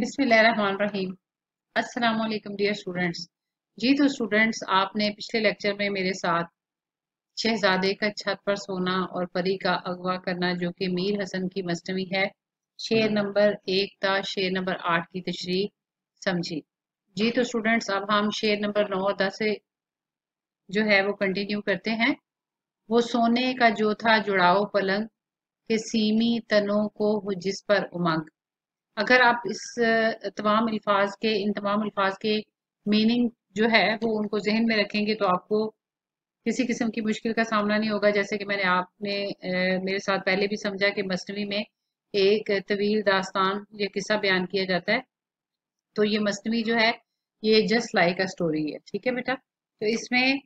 बिस्मिल्लाहिर्रहमानिर्रहीम। अस्सलाम वालेकुम डियर स्टूडेंट्स। जी तो स्टूडेंट्स, आपने पिछले लेक्चर में मेरे साथ शहजादे का छत पर सोना और परी का अगवा करना जो कि मीर हसन की मसनवी है, शेर नंबर 1 था शेर नंबर 8 की तशरीह समझी। जी तो स्टूडेंट्स, अब हम शेर नंबर 9 और 10 से जो है वो कंटिन्यू करते हैं। वो सोने का जो था जुड़ाओ पलंग के सीमी तनों को हो जिस पर उमंग। अगर आप इस इन तमाम अल्फाज के मीनिंग जो है वो उनको जहन में रखेंगे तो आपको किसी किस्म की मुश्किल का सामना नहीं होगा। जैसे कि मेरे साथ पहले भी समझा कि मसनवी में एक तवील दास्तान या किस्सा बयान किया जाता है, तो ये मसनवी जो है ये जस्ट लाइक अ स्टोरी है। ठीक है बेटा, तो इसमें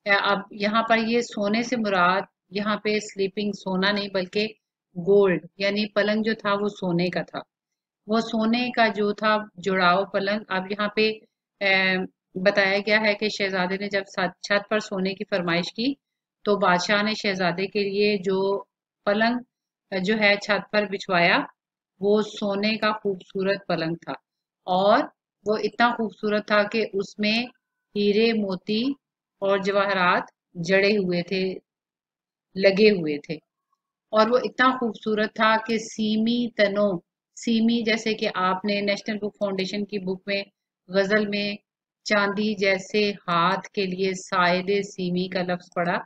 अब यहाँ पर ये सोने से मुराद यहाँ पे स्लीपिंग सोना नहीं बल्कि गोल्ड यानी पलंग जो था वो सोने का था। वो सोने का जो था जुड़ाव पलंग। अब यहाँ पे बताया गया है कि शहजादे ने जब छत पर सोने की फरमाइश की तो बादशाह ने शहजादे के लिए जो पलंग जो है छत पर बिछवाया वो सोने का खूबसूरत पलंग था। और वो इतना खूबसूरत था कि उसमें हीरे मोती और जवाहरात जड़े हुए थे, लगे हुए थे। और वो इतना खूबसूरत था कि सीमी तनों, सीमी जैसे कि आपने नेशनल बुक फाउंडेशन की बुक में गजल में चांदी जैसे हाथ के लिए सायदे सीमी का लफ्ज पढ़ा,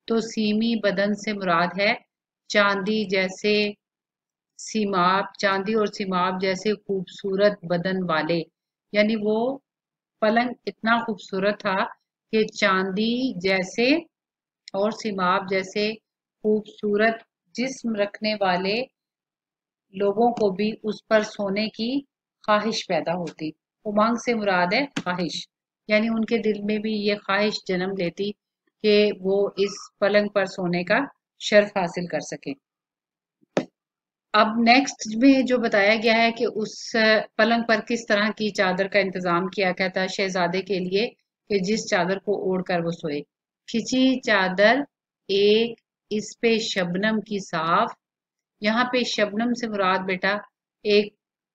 तो सीमी बदन से मुराद है चांदी जैसे सीमाब, चांदी और सीमाब जैसे खूबसूरत बदन वाले। यानी वो पलंग इतना खूबसूरत था कि चांदी जैसे और सीमाब जैसे खूबसूरत जिस्म रखने वाले लोगों को भी उस पर सोने की ख्वाहिश पैदा होती। उमंग से मुराद है ख्वाहिश, यानी उनके दिल में भी ये ख्वाहिश जन्म लेती कि वो इस पलंग पर सोने का शर्फ हासिल कर सके। अब नेक्स्ट में जो बताया गया है कि उस पलंग पर किस तरह की चादर का इंतजाम किया गया था शहजादे के लिए कि जिस चादर को ओढ़कर वो सोए। खिंची चादर एक, इस पे शबनम की साफ। यहाँ पे शबनम से मुराद बेटा एक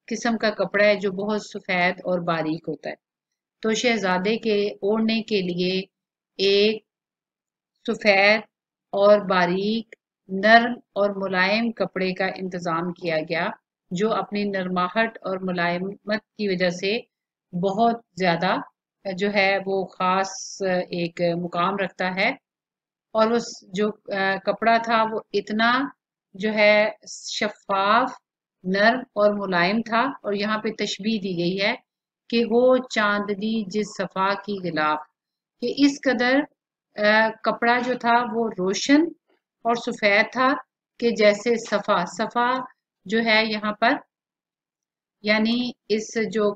किस्म का कपड़ा है जो बहुत सफेद और बारीक होता है। तो शहजादे के ओढ़ने के लिए एक सफेद और बारीक, नर्म और मुलायम कपड़े का इंतजाम किया गया जो अपनी नरमाहट और मुलायमत की वजह से बहुत ज्यादा जो है वो खास एक मुकाम रखता है। और उस जो कपड़ा था वो इतना जो है शफाफ, नर्म और मुलायम था। और यहाँ पे तशबीह दी गई है कि हो चांदनी जिस सफा की गिलाफ, कि इस कदर कपड़ा जो था वो रोशन और सफेद था कि जैसे सफा, सफा जो है यहाँ पर यानी इस जो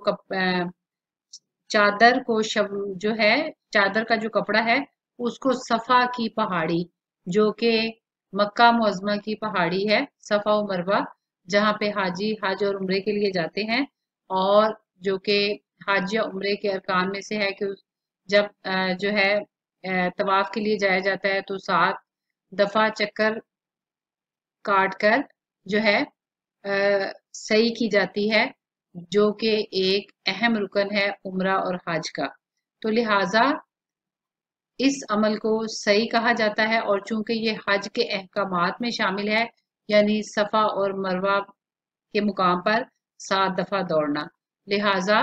चादर को जो है चादर का जो कपड़ा है उसको सफा की पहाड़ी, जो कि मक्का मुअज्जमा की पहाड़ी है सफा और मरवा, जहाँ पे हाजी हज और उम्रे के लिए जाते हैं। और जो कि हज या उम्रे के अरकान में से है कि जब जो है तवाफ के लिए जाया जाता है तो 7 दफा चक्कर काट कर जो है सही की जाती है, जो कि एक अहम रुकन है उम्रा और हज का। तो लिहाजा इस अमल को सही कहा जाता है। और चूंकि ये हज के अहकामात में शामिल है, यानी सफा और मरवा के मुकाम पर 7 दफा दौड़ना, लिहाजा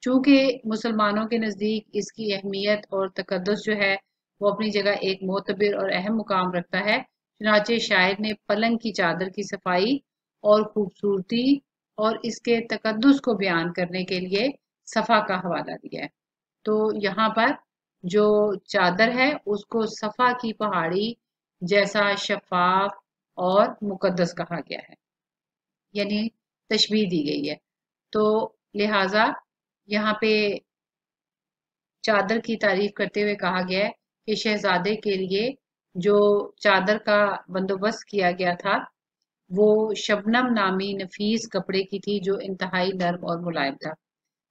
चूंकि मुसलमानों के नजदीक इसकी अहमियत और तकद्दुस जो है वो अपनी जगह एक मोतबर और अहम मुकाम रखता है, चुनाचे शायर ने पलंग की चादर की सफाई और खूबसूरती और इसके तकद्दुस को बयान करने के लिए सफा का हवाला दिया है। तो यहाँ पर जो चादर है उसको सफा की पहाड़ी जैसा शफाफ और मुकद्दस कहा गया है, यानी तशबीह दी गई है। तो लिहाजा यहाँ पे चादर की तारीफ करते हुए कहा गया है कि शहजादे के लिए जो चादर का बंदोबस्त किया गया था वो शबनम नामी नफीस कपड़े की थी जो इंतहाई नर्म और मुलायम था,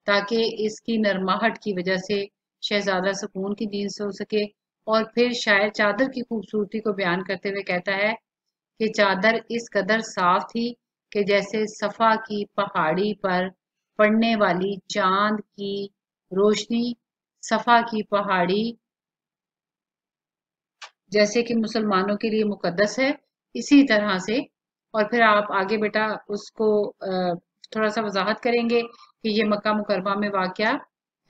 ताकि इसकी नरमाहट की वजह से शहजादा सुकून की नींद सो सके। और फिर शायर चादर की खूबसूरती को बयान करते हुए कहता है कि चादर इस कदर साफ थी कि जैसे सफा की पहाड़ी पर पड़ने वाली चांद की रोशनी, सफा की पहाड़ी जैसे कि मुसलमानों के लिए मुकद्दस है, इसी तरह से। और फिर आप आगे बेटा उसको थोड़ा सा वजाहत करेंगे कि ये मक्का मुकरमा में वाक़या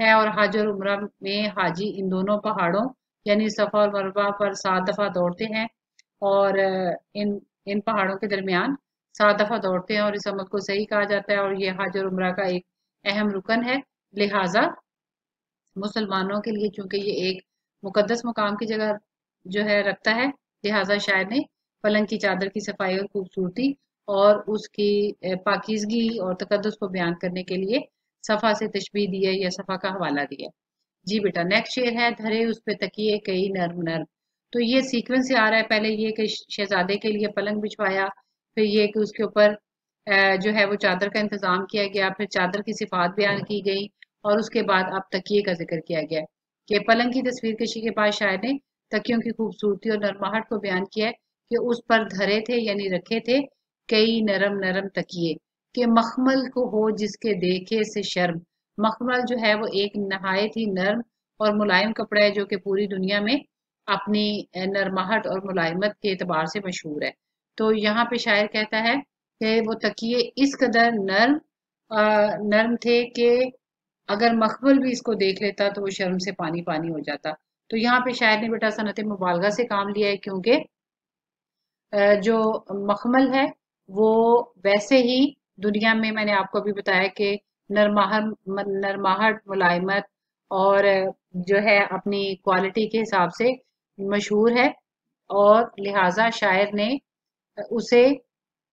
है और हज और उम्रा में हाजी इन दोनों पहाड़ों यानी सफा और मरवा पर 7 दफा दौड़ते हैं और इन इन पहाड़ों के दरमियान 7 दफा दौड़ते हैं और इस अमल को सही कहा जाता है और ये हज और उम्रा का एक अहम रुकन है। लिहाजा मुसलमानों के लिए चूंकि ये एक मुकद्दस मुकाम की जगह जो है रखता है, लिहाजा शायर ने पलंग की चादर की सफाई और खूबसूरती और उसकी पाकीज़गी और तकद्दुस को बयान करने के लिए सफा से तशबीह दी है या सफा का हवाला दिया। जी बेटा, नेक्स्ट शेर है, धरे उस पे तकिए कई नर्म नर्म। तो ये सीक्वेंस से आ रहा है, पहले ये कि शहजादे के लिए पलंग बिछवाया, फिर ये कि उसके ऊपर जो है वो चादर का इंतजाम किया गया, फिर चादर की सिफात बयान की गई और उसके बाद अब तकिए का जिक्र किया गया है कि पलंग की तस्वीर कशी के बाद शायर ने तकियों की खूबसूरती और नरमाहट को बयान किया है कि उस पर धरे थे यानी रखे थे कई नरम नरम तकिए कि मखमल को हो जिसके देखे से शर्म। मखमल जो है वो एक नहायत ही नर्म और मुलायम कपड़ा है जो कि पूरी दुनिया में अपनी नरमाहट और मुलायमत के एतबार से मशहूर है। तो यहाँ पे शायर कहता है कि वो तकिए इस कदर नर्म थे कि अगर मखमल भी इसको देख लेता तो वो शर्म से पानी पानी हो जाता। तो यहाँ पे शायर ने बेटा सनत मुबालगा से काम लिया है क्योंकि जो मखमल है वो वैसे ही दुनिया में मैंने आपको अभी बताया कि नरमाहट मुलायमत और जो है अपनी क्वालिटी के हिसाब से मशहूर है और लिहाजा शायर ने उसे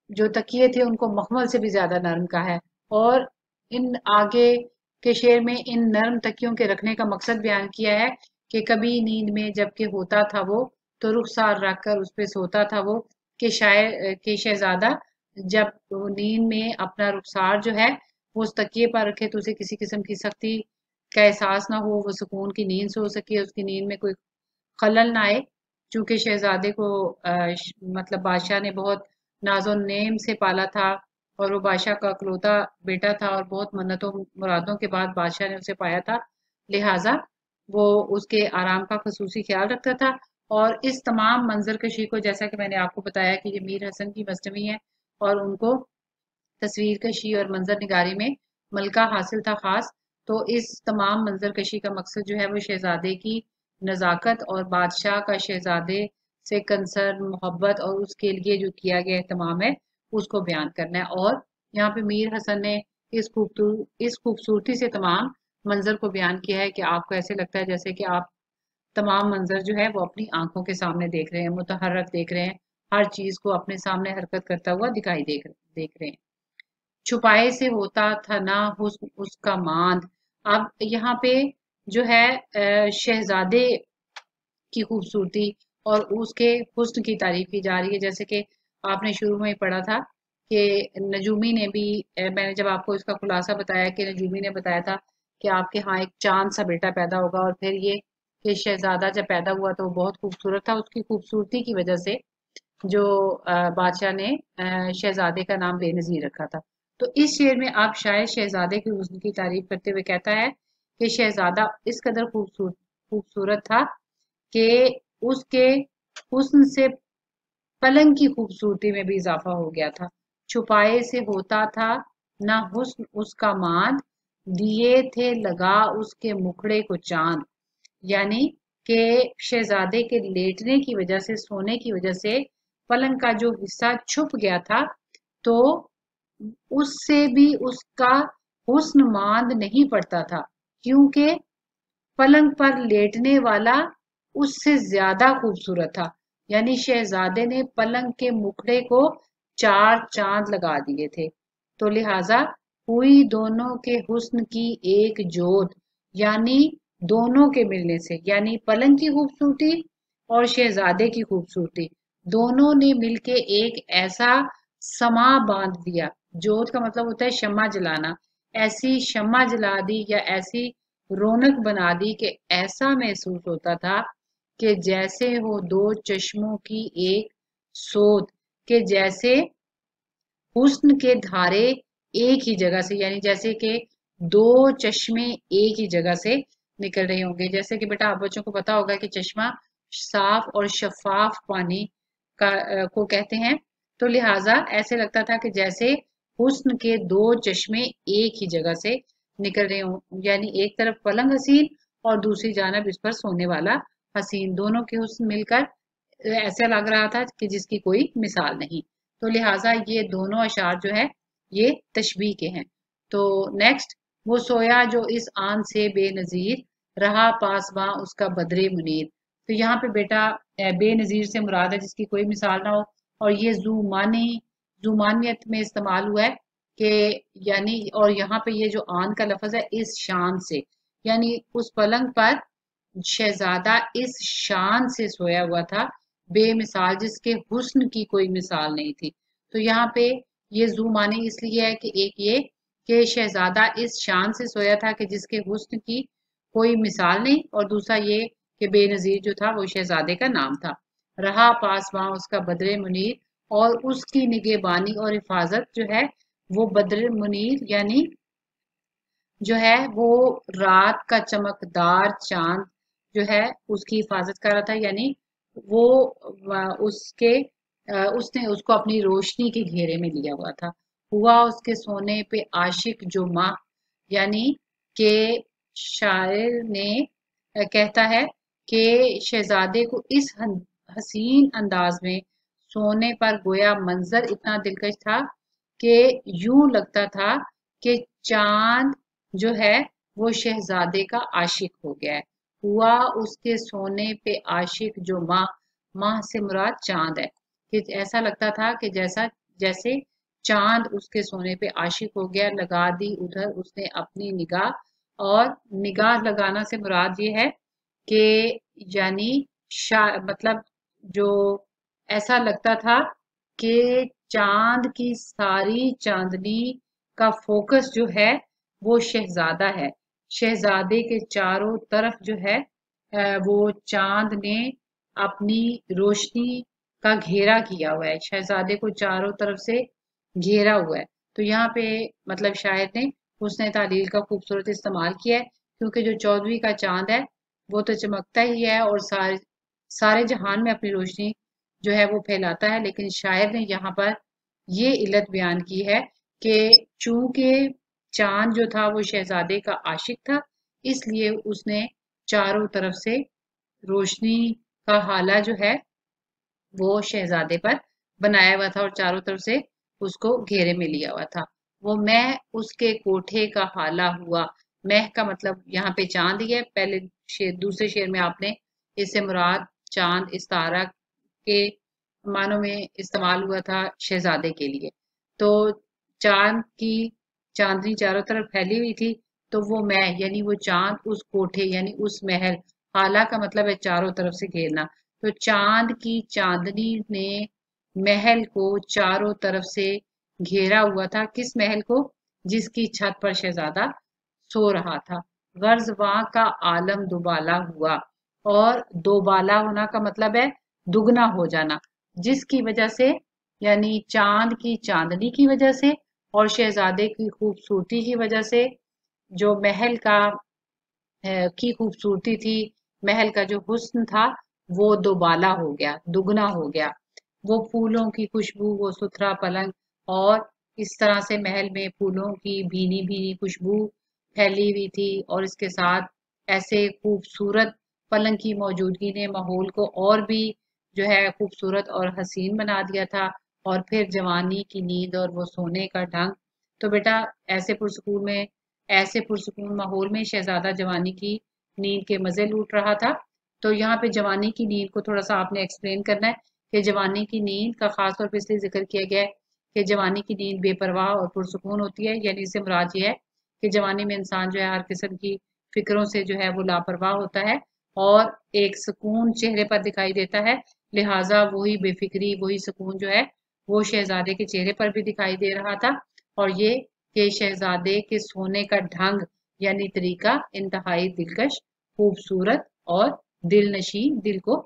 जो तकिए थे उनको मखमल से भी ज्यादा नरम कहा है। और इन आगे के शेर में इन नरम तकियों के रखने का मकसद बयान किया है कि कभी नींद में जबकि होता था वो तो रुखसार रख कर उस पे सोता था वो कि शायर कि शहजादा जब वो नींद में अपना रुखसार जो है वो उस तकिए पर रखे तो उसे किसी किस्म की सख्ती का एहसास ना हो, वो सुकून की नींद सो सके, उसकी नींद में कोई खलल ना आए। चूंकि शहजादे को मतलब बादशाह ने बहुत नाजो नेम से पाला था और वो बादशाह का इकलौता बेटा था और बहुत मन्नतों मुरादों के बाद बादशाह ने उसे पाया था, लिहाजा वो उसके आराम का खसूसी ख्याल रखता था। और इस तमाम मंजर कशी को जैसा कि मैंने आपको बताया कि ये मीर हसन की मजनवी है और उनको तस्वीर कशी और मंजर निगारी में मलका हासिल था खास। तो इस तमाम मंजर कशी का मकसद जो है वो शहजादे की नजाकत और बादशाह का शहजादे से कंसर्न मोहब्बत और उसके लिए जो किया गया एहतमाम है उसको बयान करना है। और यहाँ पे मीर हसन ने इस खूबसूरती से तमाम मंजर को बयान किया है कि आपको ऐसे लगता है जैसे कि आप तमाम मंजर जो है वो अपनी आंखों के सामने देख रहे हैं, मुतहर्रक देख रहे हैं, हर चीज को अपने सामने हरकत करता हुआ दिखाई देख रहे हैं। छुपाए से होता था ना हुस्न उसका मांद। अब यहाँ पे जो है शहजादे की खूबसूरती और उसके हुस्न की तारीफ की जा रही है, जैसे कि आपने शुरू में ही पढ़ा था कि नजूमी ने भी मैंने जब आपको इसका खुलासा बताया कि नजूमी ने बताया था कि आपके यहाँ एक चांद सा बेटा पैदा होगा और फिर ये कि शहजादा जब पैदा हुआ तो वो बहुत खूबसूरत था, उसकी खूबसूरती की वजह से जो बादशाह ने शहजादे का नाम बेनजीर रखा था। तो इस शेर में आप शायद शहजादे के हुस्न की तारीफ करते हुए कहता है कि शहजादा इस कदर खूबसूरत था कि उसके हुस्न से पलंग की खूबसूरती में भी इजाफा हो गया था। छुपाए से होता था ना हुस्न उसका मांद, दिए थे लगा उसके मुखड़े को चांद। यानी कि शहजादे के लेटने की वजह से, सोने की वजह से पलंग का जो हिस्सा छुप गया था तो उससे भी उसका हुस्न मांद नहीं पड़ता था, क्योंकि पलंग पर लेटने वाला उससे ज्यादा खूबसूरत था। यानी शहजादे ने पलंग के मुखड़े को 4 चांद लगा दिए थे। तो लिहाजा हुई दोनों के हुस्न की एक जोत, यानी दोनों के मिलने से, यानी पलंग की खूबसूरती और शहजादे की खूबसूरती दोनों ने मिलके एक ऐसा समा बांध दिया। जोत का मतलब होता है शम्मा जलाना। ऐसी शम्मा जला दी या ऐसी रौनक बना दी कि ऐसा महसूस होता था कि जैसे हो दो चश्मों की एक सोत, के जैसे हुस्न के धारे एक ही जगह से, यानी जैसे कि दो चश्मे एक ही जगह से निकल रहे होंगे। जैसे कि बेटा आप बच्चों को पता होगा कि चश्मा साफ और शफाफ पानी को कहते हैं। तो लिहाजा ऐसे लगता था कि जैसे हुस्न के दो चश्मे एक ही जगह से निकल रहे हों, यानी एक तरफ पलंग हसीन और दूसरी जानब इस पर सोने वाला हसीन, दोनों के हुस्न मिलकर ऐसा लग रहा था कि जिसकी कोई मिसाल नहीं। तो लिहाजा ये दोनों अशार जो है ये तशबीह के हैं। तो नेक्स्ट, वो सोया जो इस आन से बेनजीर, रहा पासबां उसका बदरे मुनीर। तो यहाँ पे बेटा बेनजीर से मुराद है जिसकी कोई मिसाल ना हो, और ये जुमानियत में इस्तेमाल हुआ है कि यानी, और यहाँ पे ये जो आन का लफ्ज है इस शान से, यानी उस पलंग पर शहजादा इस शान से सोया हुआ था, बेमिसाल, जिसके हुस्न की कोई मिसाल नहीं थी। तो यहाँ पे ये जू माने इसलिए है कि एक ये कि शहजादा इस शान से सोया था कि जिसके हुस्न की कोई मिसाल नहीं, और दूसरा ये कि बेनजीर जो था वो शहजादे का नाम था। रहा पासबां उसका बदरे मुनीर, और उसकी निगहबानी और हिफाजत जो है वो बदरे मुनीर यानी जो है वो रात का चमकदार चांद जो है उसकी हिफाजत कर रहा था, यानी वो उसने उसको अपनी रोशनी के घेरे में लिया हुआ था। हुआ उसके सोने पे आशिक जो माह, यानी कि शायर ने कहता है कि शहजादे को इस हसीन अंदाज में सोने पर गोया मंजर इतना दिलकश था कि यूं लगता था कि चांद जो है वो शहजादे का आशिक हो गया है। हुआ उसके सोने पे आशिक जो माह, माह से मुराद चांद है, कि ऐसा लगता था कि जैसे चांद उसके सोने पे आशिक हो गया। लगा दी उधर उसने अपनी निगाह, और निगाह लगाना से मुराद ये है कि यानी मतलब जो ऐसा लगता था कि चांद की सारी चांदनी का फोकस जो है वो शहजादा है। शहजादे के चारों तरफ जो है वो चांद ने अपनी रोशनी का घेरा किया हुआ है, शहजादे को चारों तरफ से घेरा हुआ है। तो यहाँ पे मतलब शायर ने हुस्न तालील का खूबसूरत इस्तेमाल किया है, क्योंकि जो 14वीं का चांद है वो तो चमकता ही है और सारे सारे जहान में अपनी रोशनी जो है वो फैलाता है, लेकिन शायर ने यहाँ पर ये इल्लत बयान की है कि चूंकि चांद जो था वो शहजादे का आशिक था, इसलिए उसने चारों तरफ से रोशनी का हाला जो है वो शहजादे पर बनाया हुआ था और चारों तरफ से उसको घेरे में लिया हुआ था। वो मैं उसके कोठे का हाला हुआ, मैह का मतलब यहाँ पे चांद ही है। पहले शेर, दूसरे शेर में आपने इससे मुराद चांद इस्तारा के मानों में इस्तेमाल हुआ था शहजादे के लिए। तो चांद की चांदनी चारों तरफ फैली हुई थी, तो वो मैं यानी वो चांद उस कोठे यानी उस महल, हाला का मतलब है चारों तरफ से घेरना। तो चांद की चांदनी ने महल को चारों तरफ से घेरा हुआ था। किस महल को? जिसकी छत पर शहजादा सो रहा था। गर्ज वहां का आलम दुबाला हुआ, और दोबाला होना का मतलब है दुगना हो जाना, जिसकी वजह से यानी चांद की चांदनी की वजह से और शहजादे की खूबसूरती की वजह से जो महल का की खूबसूरती थी, महल का जो हुस्न था वो दोबाला हो गया, दुगना हो गया। वो फूलों की खुशबू, वो सुथरा पलंग, और इस तरह से महल में फूलों की भीनी भीनी खुशबू फैली हुई थी, और इसके साथ ऐसे खूबसूरत पलंग की मौजूदगी ने माहौल को और भी जो है खूबसूरत और हसीन बना दिया था। और फिर जवानी की नींद और वो सोने का ढंग। तो बेटा ऐसे पुरसकून माहौल में शहजादा जवानी की नींद के मजे लूट रहा था। तो यहाँ पे जवानी की नींद को थोड़ा सा आपने एक्सप्लेन करना है कि जवानी की नींद का खास तौर पर इसलिए जिक्र किया गया है कि जवानी की नींद बेपरवाह और पुरसकून होती है, यानी इससे मुराद ये है कि जवानी में इंसान जो है हर किस्म की फिक्रों से जो है वो लापरवाह होता है और एक सुकून चेहरे पर दिखाई देता है। लिहाजा वही बेफिक्री, वही सुकून जो है वो शहजादे के चेहरे पर भी दिखाई दे रहा था। और ये कि शहजादे के सोने का ढंग यानी तरीका इंतहाई दिलकश, खूबसूरत और दिलनशी, दिल को